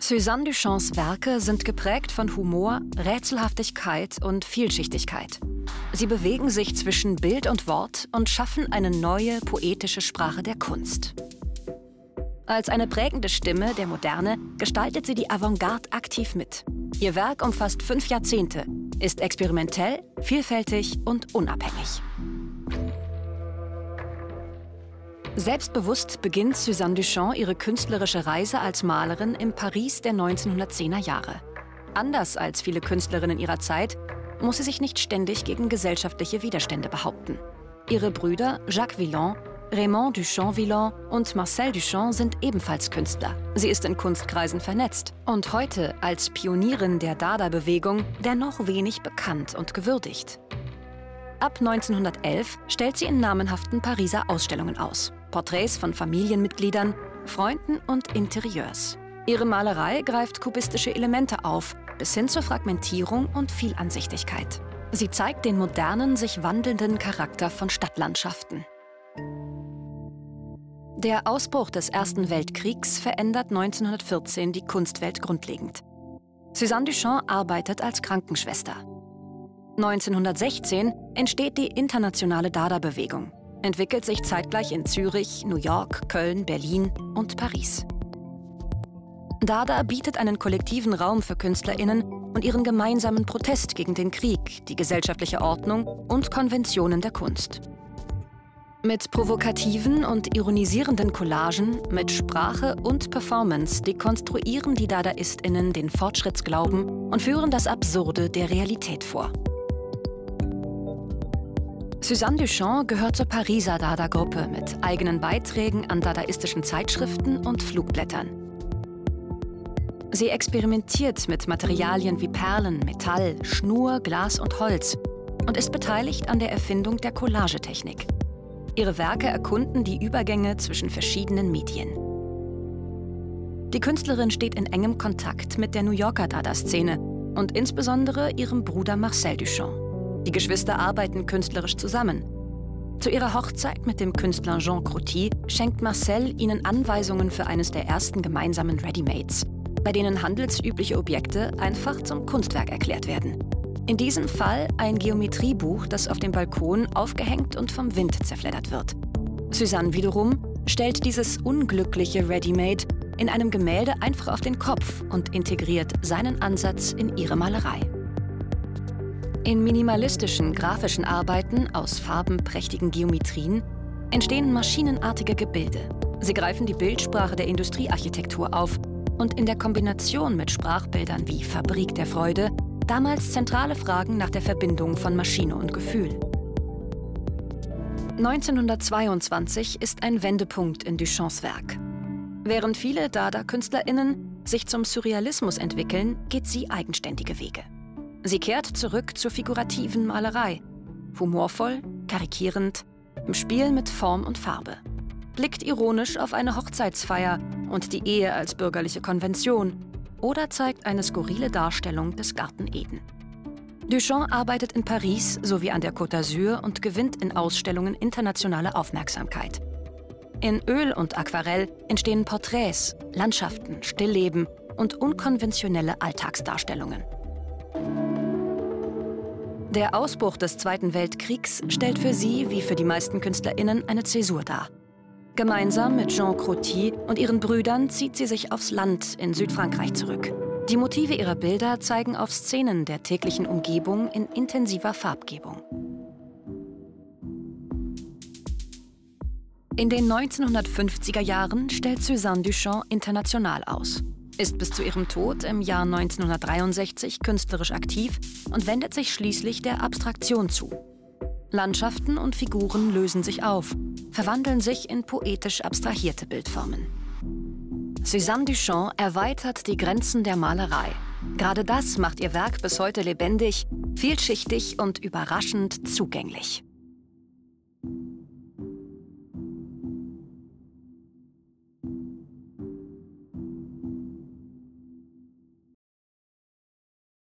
Suzanne Duchamps Werke sind geprägt von Humor, Rätselhaftigkeit und Vielschichtigkeit. Sie bewegen sich zwischen Bild und Wort und schaffen eine neue, poetische Sprache der Kunst. Als eine prägende Stimme der Moderne gestaltet sie die Avantgarde aktiv mit. Ihr Werk umfasst 5 Jahrzehnte, ist experimentell, vielfältig und unabhängig. Selbstbewusst beginnt Suzanne Duchamp ihre künstlerische Reise als Malerin im Paris der 1910er Jahre. Anders als viele Künstlerinnen ihrer Zeit muss sie sich nicht ständig gegen gesellschaftliche Widerstände behaupten. Ihre Brüder Jacques Villon, Raymond Duchamp-Villon und Marcel Duchamp sind ebenfalls Künstler. Sie ist in Kunstkreisen vernetzt und heute als Pionierin der Dada-Bewegung dennoch wenig bekannt und gewürdigt. Ab 1911 stellt sie in namenhaften Pariser Ausstellungen aus. Porträts von Familienmitgliedern, Freunden und Interieurs. Ihre Malerei greift kubistische Elemente auf, bis hin zur Fragmentierung und Vielansichtigkeit. Sie zeigt den modernen, sich wandelnden Charakter von Stadtlandschaften. Der Ausbruch des Ersten Weltkriegs verändert 1914 die Kunstwelt grundlegend. Suzanne Duchamp arbeitet als Krankenschwester. 1916 entsteht die internationale Dada-Bewegung, entwickelt sich zeitgleich in Zürich, New York, Köln, Berlin und Paris. Dada bietet einen kollektiven Raum für KünstlerInnen und ihren gemeinsamen Protest gegen den Krieg, die gesellschaftliche Ordnung und Konventionen der Kunst. Mit provokativen und ironisierenden Collagen, mit Sprache und Performance dekonstruieren die DadaistInnen den Fortschrittsglauben und führen das Absurde der Realität vor. Suzanne Duchamp gehört zur Pariser Dada-Gruppe mit eigenen Beiträgen an dadaistischen Zeitschriften und Flugblättern. Sie experimentiert mit Materialien wie Perlen, Metall, Schnur, Glas und Holz und ist beteiligt an der Erfindung der Collagetechnik. Ihre Werke erkunden die Übergänge zwischen verschiedenen Medien. Die Künstlerin steht in engem Kontakt mit der New Yorker Dada-Szene und insbesondere ihrem Bruder Marcel Duchamp. Die Geschwister arbeiten künstlerisch zusammen. Zu ihrer Hochzeit mit dem Künstler Jean Crotti schenkt Marcel ihnen Anweisungen für eines der ersten gemeinsamen Readymates, bei denen handelsübliche Objekte einfach zum Kunstwerk erklärt werden. In diesem Fall ein Geometriebuch, das auf dem Balkon aufgehängt und vom Wind zerfleddert wird. Suzanne wiederum stellt dieses unglückliche Readymade in einem Gemälde einfach auf den Kopf und integriert seinen Ansatz in ihre Malerei. In minimalistischen grafischen Arbeiten aus farbenprächtigen Geometrien entstehen maschinenartige Gebilde. Sie greifen die Bildsprache der Industriearchitektur auf und in der Kombination mit Sprachbildern wie Fabrik der Freude damals zentrale Fragen nach der Verbindung von Maschine und Gefühl. 1922 ist ein Wendepunkt in Duchamps Werk. Während viele Dada-KünstlerInnen sich zum Surrealismus entwickeln, geht sie eigenständige Wege. Sie kehrt zurück zur figurativen Malerei, humorvoll, karikierend, im Spiel mit Form und Farbe. Blickt ironisch auf eine Hochzeitsfeier und die Ehe als bürgerliche Konvention oder zeigt eine skurrile Darstellung des Garten Eden. Duchamp arbeitet in Paris sowie an der Côte d'Azur und gewinnt in Ausstellungen internationale Aufmerksamkeit. In Öl und Aquarell entstehen Porträts, Landschaften, Stillleben und unkonventionelle Alltagsdarstellungen. Der Ausbruch des Zweiten Weltkriegs stellt für sie, wie für die meisten KünstlerInnen, eine Zäsur dar. Gemeinsam mit Jean Crotti und ihren Brüdern zieht sie sich aufs Land in Südfrankreich zurück. Die Motive ihrer Bilder zeigen auf Szenen der täglichen Umgebung in intensiver Farbgebung. In den 1950er Jahren stellt Suzanne Duchamp international aus, ist bis zu ihrem Tod im Jahr 1963 künstlerisch aktiv und wendet sich schließlich der Abstraktion zu. Landschaften und Figuren lösen sich auf, verwandeln sich in poetisch abstrahierte Bildformen. Suzanne Duchamp erweitert die Grenzen der Malerei. Gerade das macht ihr Werk bis heute lebendig, vielschichtig und überraschend zugänglich.